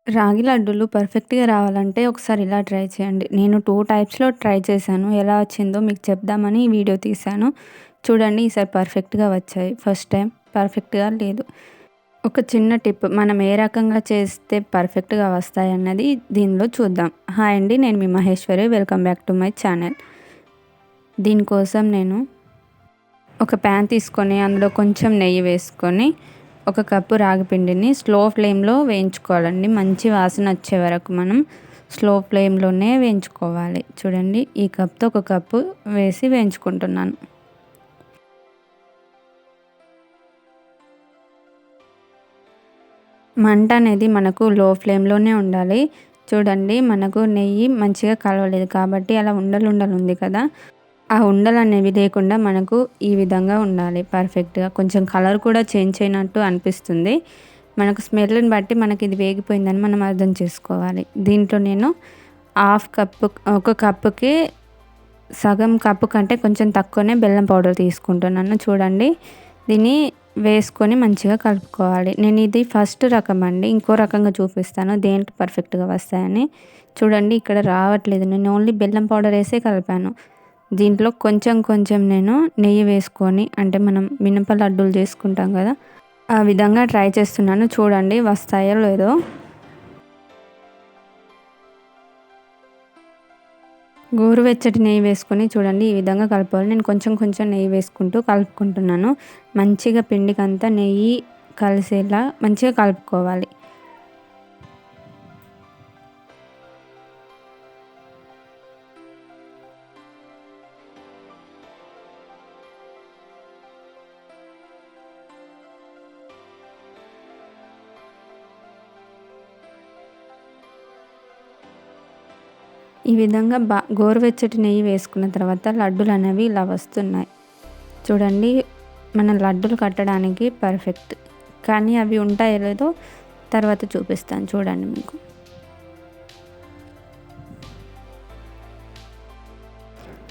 రాగి లడ్డూలు పర్ఫెక్ట్‌గా రావాలంటే ఒకసారి ఇలా ట్రై చేయండి. నేను 2 టైప్స్‌లో ట్రై చేశాను. ఎలా వచ్చిందో మీకు చెప్దామని ఈ వీడియో తీశాను. చూడండి ఈసారి పర్ఫెక్ట్‌గా వచ్చాయి. ఫస్ట్ టైం పర్ఫెక్ట్‌గా లేదు. ఒక చిన్న టిప్ మనం ఏ రకంగా చేస్తే పర్ఫెక్ట్‌గా వస్తాయన్నది దీనిలో చూద్దాం. హాయ్ అండి. నేను మీ Maheshwari. Welcome back to my channel. దీనికోసం నేను ఒక ప్యాన్ తీసుకొని అందులో కొంచెం నెయ్యి వేసుకొని ఒక కప్పు రాగి పిండిని స్లో ఫ్లేమ్లో వేయించుకోవాలండి. మంచి వాసన వచ్చే వరకు మనం స్లో ఫ్లేమ్లోనే వేయించుకోవాలి. చూడండి ఈ కప్తో ఒక కప్పు వేసి వేయించుకుంటున్నాను. మంట అనేది మనకు లో ఫ్లేమ్లోనే ఉండాలి. చూడండి మనకు నెయ్యి మంచిగా కలవలేదు కాబట్టి అలా ఉండలు ఉంది కదా, ఆ ఉండలనేవి లేకుండా మనకు ఈ విధంగా ఉండాలి పర్ఫెక్ట్‌గా. కొంచెం కలర్ కూడా చేంజ్ అయినట్టు అనిపిస్తుంది. మనకు స్మెల్‌ని బట్టి మనకి ఇది వేగిపోయిందని మనం అర్థం చేసుకోవాలి. దీంట్లో నేను హాఫ్ కప్పు, ఒక కప్పుకి సగం కప్పు కంటే కొంచెం తక్కువనే బెల్లం పౌడర్ తీసుకుంటున్నాను. చూడండి దీన్ని వేసుకొని మంచిగా కలుపుకోవాలి. నేను ఇది ఫస్ట్ రకం అండి. ఇంకో రకంగా చూపిస్తాను దేంట్లో పర్ఫెక్ట్‌గా వస్తాయని. చూడండి ఇక్కడ రావట్లేదు. నేను ఓన్లీ బెల్లం పౌడర్ వేసే కలిపాను. దీంట్లో కొంచెం కొంచెం నేను నెయ్యి వేసుకొని, అంటే మనం మినప లడ్డూలు చేసుకుంటాం కదా, ఆ విధంగా ట్రై చేస్తున్నాను. చూడండి వస్తాయో లేదో. గోరువెచ్చటి నెయ్యి వేసుకొని చూడండి ఈ విధంగా కలుపుకోవాలి. నేను కొంచెం కొంచెం నెయ్యి వేసుకుంటూ కలుపుకుంటున్నాను. మంచిగా పిండికంతా నెయ్యి కలిసేలా మంచిగా కలుపుకోవాలి. ఈ విధంగా గోరువెచ్చటి నెయ్యి వేసుకున్న తర్వాత లడ్డూలు అనేవి ఇలా వస్తున్నాయి. చూడండి మన లడ్డూలు కట్టడానికి పర్ఫెక్ట్. కానీ అవి ఉంటాయో లేదో తర్వాత చూపిస్తాను చూడండి మీకు.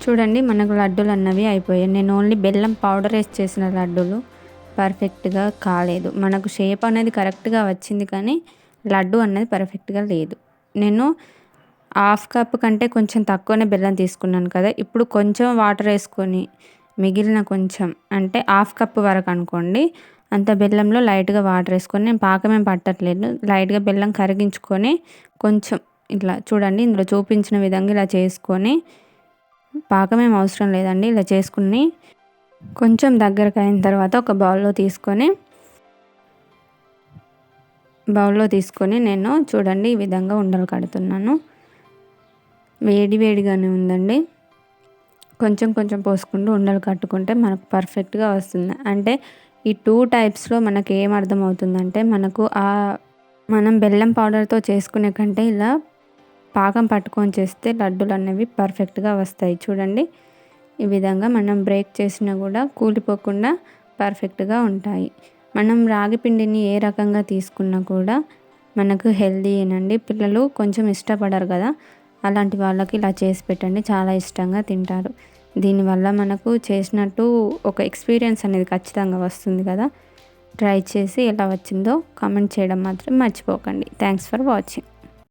చూడండి మనకు లడ్డూలు అన్నవి అయిపోయాయి. నేను ఓన్లీ బెల్లం పౌడర్ వేసి చేసిన లడ్డూలు పర్ఫెక్ట్‌గా కాలేదు. మనకు షేప్ అనేది కరెక్ట్‌గా వచ్చింది కానీ లడ్డు అనేది పర్ఫెక్ట్‌గా లేదు. నేను హాఫ్ కప్ కంటే కొంచెం తక్కువనే బెల్లం తీసుకున్నాను కదా, ఇప్పుడు కొంచెం వాటర్ వేసుకొని మిగిలిన కొంచెం, అంటే హాఫ్ కప్ వరకు అనుకోండి, అంత బెల్లంలో లైట్గా వాటర్ వేసుకొని, నేను పాకమేం పట్టట్లేదు, లైట్గా బెల్లం కరిగించుకొని కొంచెం ఇట్లా చూడండి ఇందులో చూపించిన విధంగా ఇలా చేసుకొని, పాకమేం అవసరం లేదండి, ఇలా చేసుకుని కొంచెం దగ్గరకు అయిన తర్వాత ఒక బౌల్లో తీసుకొని నేను చూడండి ఈ విధంగా ఉండలు కడుతున్నాను. వేడిగానే ఉందండి. కొంచెం కొంచెం పోసుకుంటూ ఉండలు కట్టుకుంటే మనకు పర్ఫెక్ట్‌గా వస్తుంది. అంటే ఈ 2 టైప్స్‌లో మనకు ఏం అర్థమవుతుందంటే, మనకు మనం బెల్లం పౌడర్‌తో చేసుకునే కంటే ఇలా పాకం పట్టుకొని చేస్తే లడ్డూలు అనేవి పర్ఫెక్ట్‌గా వస్తాయి. చూడండి ఈ విధంగా మనం బ్రేక్ చేసినా కూడా కూలిపోకుండా పర్ఫెక్ట్‌గా ఉంటాయి. మనం రాగి పిండిని ఏ రకంగా తీసుకున్నా కూడా మనకు హెల్తీయేనండి. పిల్లలు కొంచెం ఇష్టపడరు కదా, అలాంటి వాళ్ళకి ఇలా చేసి పెట్టండి, చాలా ఇష్టంగా తింటారు. దీనివల్ల మనకు చేసినట్టు ఒక ఎక్స్పీరియన్స్ అనేది ఖచ్చితంగా వస్తుంది కదా. ట్రై చేసి ఎలా వచ్చిందో కామెంట్ చేయడం మాత్రం మర్చిపోకండి. Thanks for watching.